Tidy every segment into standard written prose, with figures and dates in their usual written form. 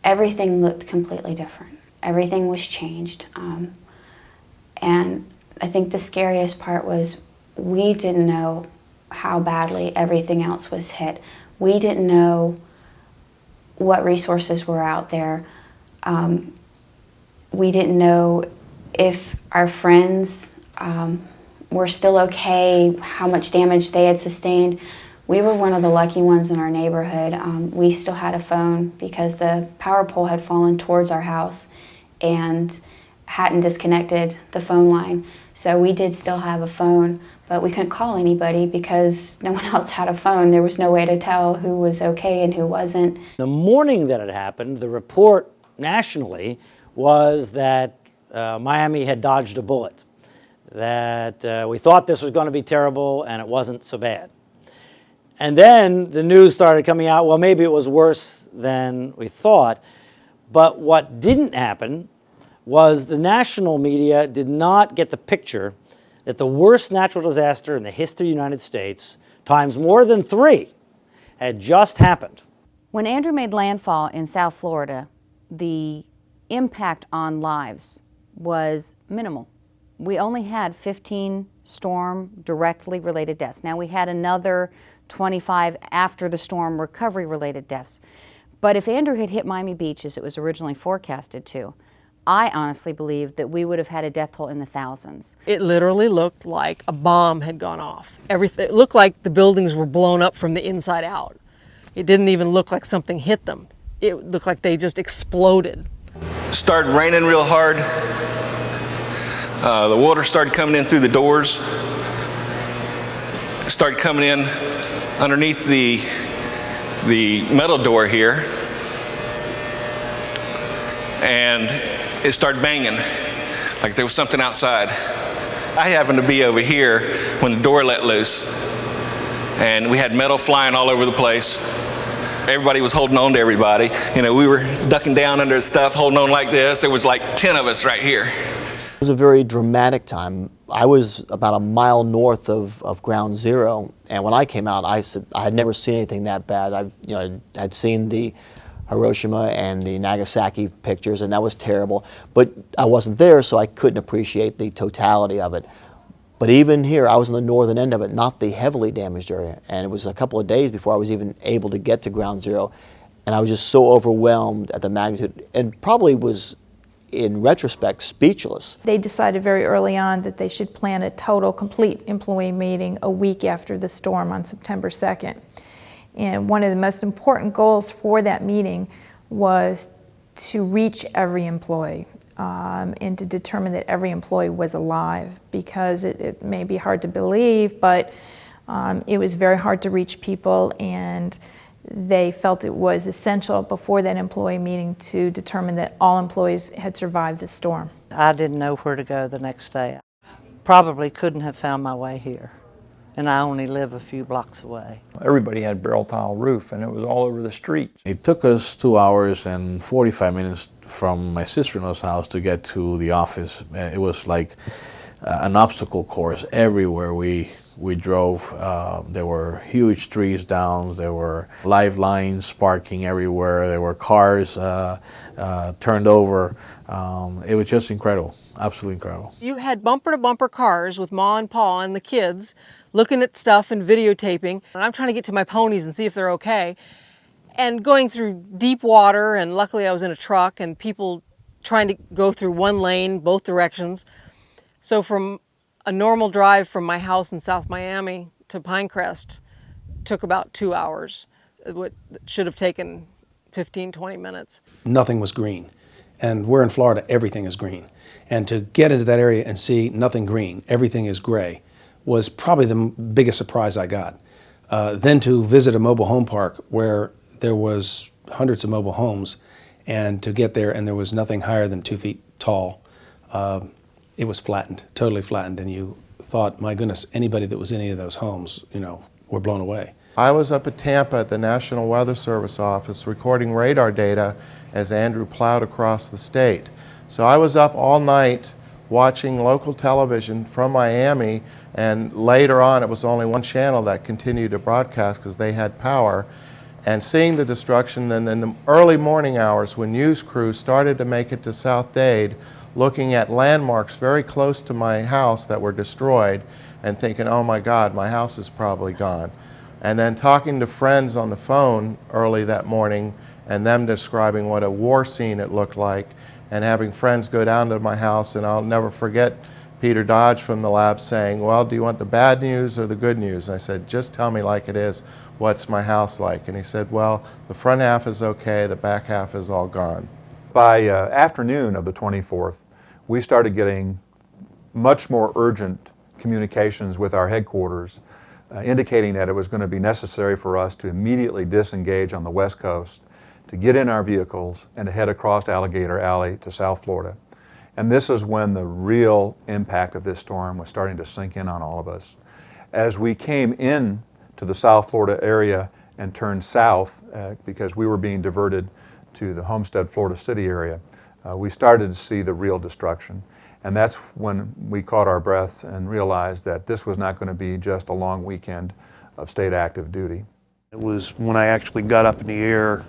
everything looked completely different. Everything was changed. And I think the scariest part was we didn't know how badly everything else was hit. We didn't know what resources were out there. We didn't know if our friends were still okay, how much damage they had sustained. We were one of the lucky ones in our neighborhood. We still had a phone because the power pole had fallen towards our house and hadn't disconnected the phone line. So we did still have a phone, but we couldn't call anybody because no one else had a phone. There was no way to tell who was okay and who wasn't. The morning that it happened, the report nationally was that Miami had dodged a bullet, that we thought this was going to be terrible and it wasn't so bad. And then the news started coming out, well, maybe it was worse than we thought. But what didn't happen was the national media did not get the picture that the worst natural disaster in the history of the United States, times more than 3, had just happened. When Andrew made landfall in South Florida, the impact on lives was minimal. We only had 15 storm directly related deaths. Now we had another 25 after the storm recovery related deaths. But if Andrew had hit Miami Beach as it was originally forecasted to, I honestly believe that we would have had a death toll in the thousands. It literally looked like a bomb had gone off. It looked like the buildings were blown up from the inside out. It didn't even look like something hit them. It looked like they just exploded. Started raining real hard. The water started coming in through the doors. It started coming in underneath the metal door here. And it started banging like there was something outside. I happened to be over here when the door let loose, and we had metal flying all over the place. Everybody was holding on to everybody. You know, we were ducking down under stuff, holding on like this. There was like 10 of us right here. It was a very dramatic time. I was about a mile north of Ground Zero, and when I came out, I said I had never seen anything that bad. I'd seen the Hiroshima and the Nagasaki pictures, and that was terrible. But I wasn't there, so I couldn't appreciate the totality of it. But even here, I was in the northern end of it, not the heavily damaged area. And it was a couple of days before I was even able to get to Ground Zero. And I was just so overwhelmed at the magnitude, and probably was, in retrospect, speechless. They decided very early on that they should plan a total, complete employee meeting a week after the storm on September 2nd. And one of the most important goals for that meeting was to reach every employee and to determine that every employee was alive, because it may be hard to believe, but it was very hard to reach people, and they felt it was essential before that employee meeting to determine that all employees had survived the storm. I didn't know where to go the next day. Probably couldn't have found my way here, and I only live a few blocks away. Everybody had barrel tile roof, and it was all over the street. It took us 2 hours and 45 minutes from my sister-in-law's house to get to the office. It was like an obstacle course everywhere we drove. There were huge trees down, there were live lines sparking everywhere, there were cars turned over. It was just incredible, absolutely incredible. You had bumper-to-bumper cars with Ma and Pa and the kids looking at stuff and videotaping. And I'm trying to get to my ponies and see if they're okay. And going through deep water, and luckily I was in a truck, and people trying to go through one lane, both directions. So from a normal drive from my house in South Miami to Pinecrest took about 2 hours. It should have taken 15, 20 minutes. Nothing was green. And we're in Florida, everything is green. And to get into that area and see nothing green, everything is gray, was probably the biggest surprise I got. Then to visit a mobile home park where there was hundreds of mobile homes, and to get there and there was nothing higher than 2 feet tall. It was flattened, totally flattened, and you thought, my goodness, anybody that was in any of those homes, were blown away. I was up at Tampa at the National Weather Service office recording radar data as Andrew plowed across the state. So I was up all night watching local television from Miami, and later on it was only one channel that continued to broadcast because they had power. and seeing the destruction. And in the early morning hours when news crews started to make it to South Dade, looking at landmarks very close to my house that were destroyed and thinking, oh my God, my house is probably gone. And then talking to friends on the phone early that morning and them describing what a war scene it looked like, and having friends go down to my house, and I'll never forget Peter Dodge from the lab saying, well, do you want the bad news or the good news? And I said, just tell me like it is, what's my house like? And he said, well, the front half is okay, the back half is all gone. By afternoon of the 24th, we started getting much more urgent communications with our headquarters, indicating that it was going to be necessary for us to immediately disengage on the West Coast, to get in our vehicles and to head across Alligator Alley to South Florida. And this is when the real impact of this storm was starting to sink in on all of us. As we came in to the South Florida area and turned south, because we were being diverted to the Homestead, Florida City area, we started to see the real destruction. And that's when we caught our breath and realized that this was not going to be just a long weekend of state active duty. It was when I actually got up in the air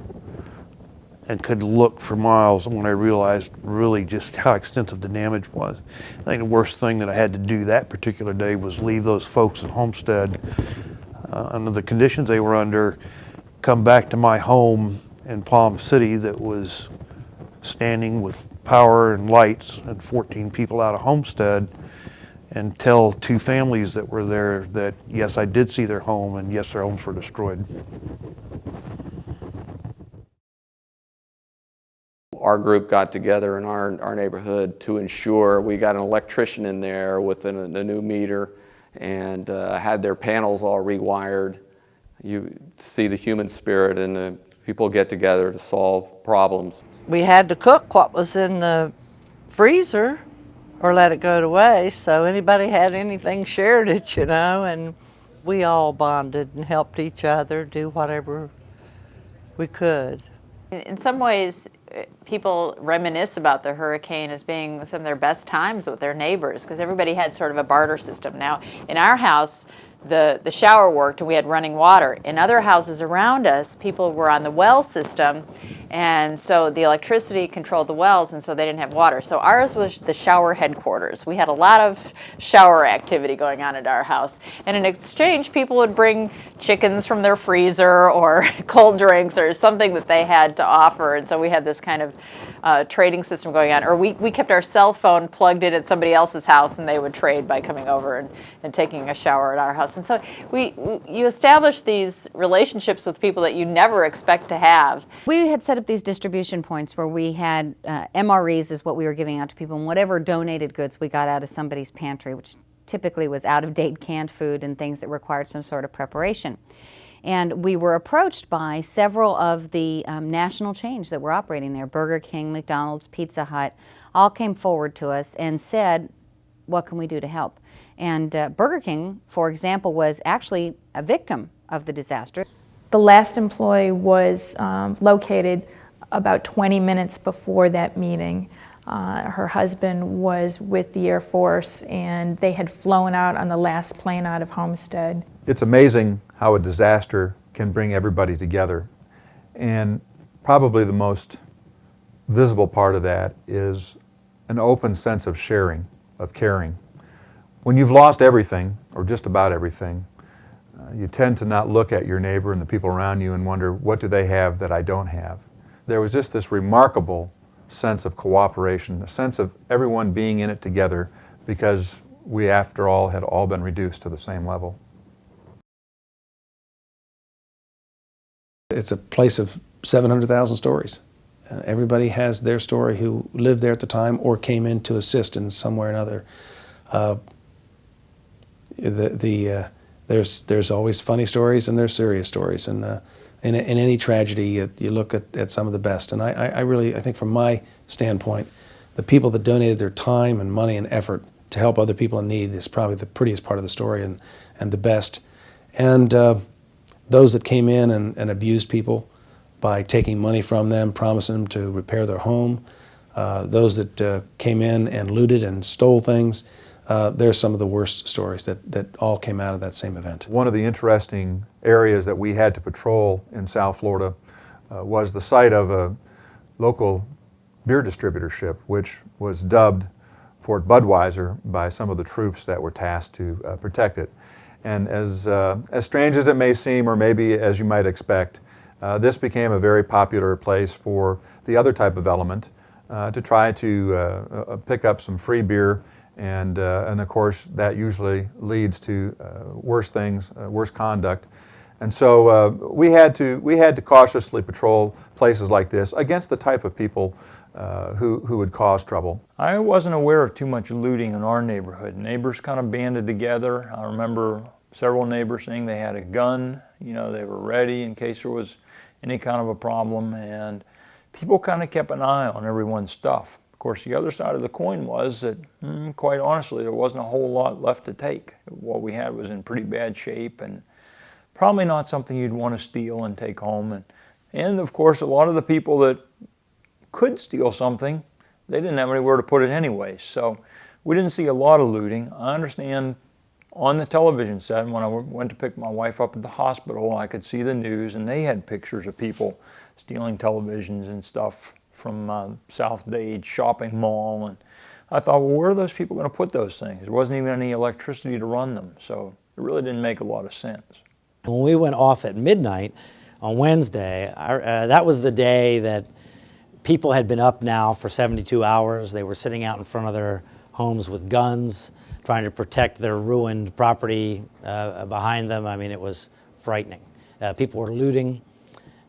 and could look for miles, and when I realized really just how extensive the damage was. I think the worst thing that I had to do that particular day was leave those folks at Homestead under the conditions they were under, come back to my home in Palm City that was standing with power and lights and 14 people out of Homestead, and tell two families that were there that yes, I did see their home, and yes, their homes were destroyed. Our group got together in our neighborhood to ensure we got an electrician in there with a new meter, and had their panels all rewired. You see the human spirit, and the people get together to solve problems. We had to cook what was in the freezer or let it go to waste, so anybody had anything shared it, you know, and we all bonded and helped each other do whatever we could. In some ways, people reminisce about the hurricane as being some of their best times with their neighbors, because everybody had sort of a barter system. Now, in our house, the shower worked and we had running water. In other houses around us, people were on the well system, and so the electricity controlled the wells, and so they didn't have water. So ours was the shower headquarters. We had a lot of shower activity going on at our house. And in exchange, people would bring chickens from their freezer or cold drinks or something that they had to offer. And so we had this kind of trading system going on. Or we kept our cell phone plugged in at somebody else's house, and they would trade by coming over and taking a shower at our house. And so you establish these relationships with people that you never expect to have. We had set up these distribution points where we had MREs is what we were giving out to people, and whatever donated goods we got out of somebody's pantry, which typically was out-of-date canned food and things that required some sort of preparation. And we were approached by several of the national chains that were operating there. Burger King, McDonald's, Pizza Hut, all came forward to us and said, what can we do to help? And Burger King, for example, was actually a victim of the disaster. The last employee was located about 20 minutes before that meeting. Her husband was with the Air Force, and they had flown out on the last plane out of Homestead. It's amazing how a disaster can bring everybody together. And probably the most visible part of that is an open sense of sharing, of caring. When you've lost everything, or just about everything, you tend to not look at your neighbor and the people around you and wonder, what do they have that I don't have? There was just this remarkable sense of cooperation, a sense of everyone being in it together, because we, after all, had all been reduced to the same level. It's a place of 700,000 stories. Everybody has their story who lived there at the time or came in to assist in some way or another. There's always funny stories and there's serious stories, and in any tragedy you look at some of the best. And I really think from my standpoint, the people that donated their time and money and effort to help other people in need is probably the prettiest part of the story and the best. And those that came in and abused people by taking money from them, promising them to repair their home, those that came in and looted and stole things, there's some of the worst stories that all came out of that same event. One of the interesting areas that we had to patrol in South Florida was the site of a local beer distributorship, which was dubbed Fort Budweiser by some of the troops that were tasked to protect it. And as strange as it may seem, or maybe as you might expect, this became a very popular place for the other type of element to try to pick up some free beer, and of course that usually leads to worse things, worse conduct. And so we had to cautiously patrol places like this against the type of people who would cause trouble. I wasn't aware of too much looting in our neighborhood. Neighbors kind of banded together. I remember several neighbors saying they had a gun, you know, they were ready in case there was any kind of a problem, and people kind of kept an eye on everyone's stuff. Of course, the other side of the coin was that, quite honestly, there wasn't a whole lot left to take. What we had was in pretty bad shape and probably not something you'd want to steal and take home. And of course, a lot of the people that could steal something, they didn't have anywhere to put it anyway. So we didn't see a lot of looting. I understand on the television set, when I went to pick my wife up at the hospital, I could see the news, and they had pictures of people stealing televisions and stuff from South Dade shopping mall. And I thought, well, where are those people going to put those things? There wasn't even any electricity to run them, so it really didn't make a lot of sense. When we went off at midnight on Wednesday, that was the day that people had been up now for 72 hours. They were sitting out in front of their homes with guns, trying to protect their ruined property behind them. I mean, it was frightening. People were looting.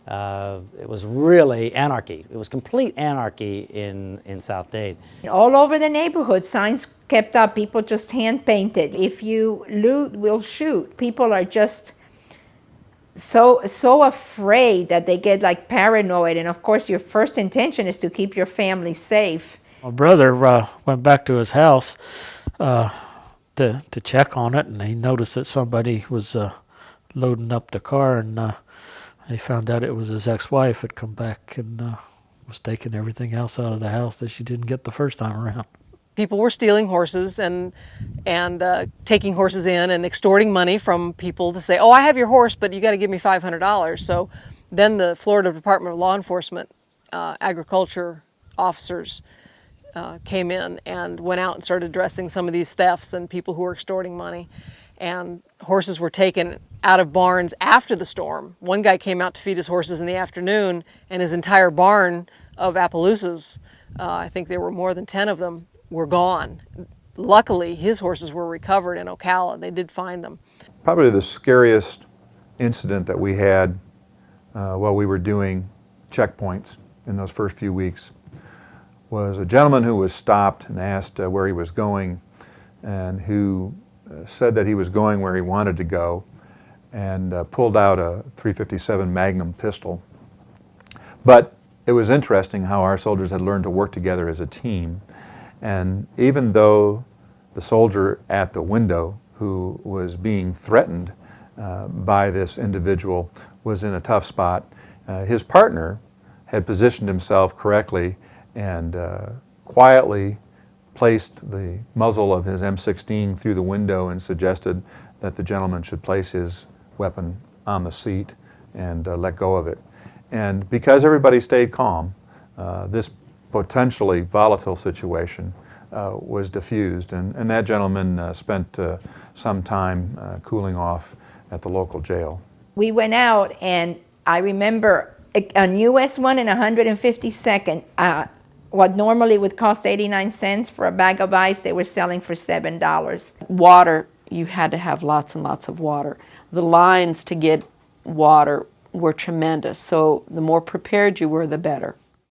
It was really anarchy. It was complete anarchy in South Dade. All over the neighborhood, signs kept up. People just hand painted. If you loot, we'll shoot. People are just so afraid that they get like paranoid. And of course, your first intention is to keep your family safe. My brother went back to his house to check on it, and he noticed that somebody was loading up the car, and he found out it was his ex-wife had come back and was taking everything else out of the house that she didn't get the first time around. People were stealing horses and taking horses in and extorting money from people to say, oh, I have your horse, but you got to give me $500. So then the Florida Department of Law Enforcement, agriculture officers came in and went out and started addressing some of these thefts and people who were extorting money. And horses were taken out of barns after the storm. One guy came out to feed his horses in the afternoon, and his entire barn of Appaloosas, I think there were more than 10 of them, were gone. Luckily, his horses were recovered in Ocala. They did find them. Probably the scariest incident that we had while we were doing checkpoints in those first few weeks was a gentleman who was stopped and asked where he was going, and who said that he was going where he wanted to go, and pulled out a .357 Magnum pistol. But it was interesting how our soldiers had learned to work together as a team. And even though the soldier at the window who was being threatened by this individual was in a tough spot, his partner had positioned himself correctly and quietly placed the muzzle of his M16 through the window and suggested that the gentleman should place his weapon on the seat and let go of it. And because everybody stayed calm, this potentially volatile situation was diffused, and that gentleman spent some time cooling off at the local jail. We went out, and I remember on US 1 and 152nd, what normally would cost 89 cents for a bag of ice, they were selling for $7. Water, you had to have lots and lots of water. The lines to get water were tremendous, so the more prepared you were, the better.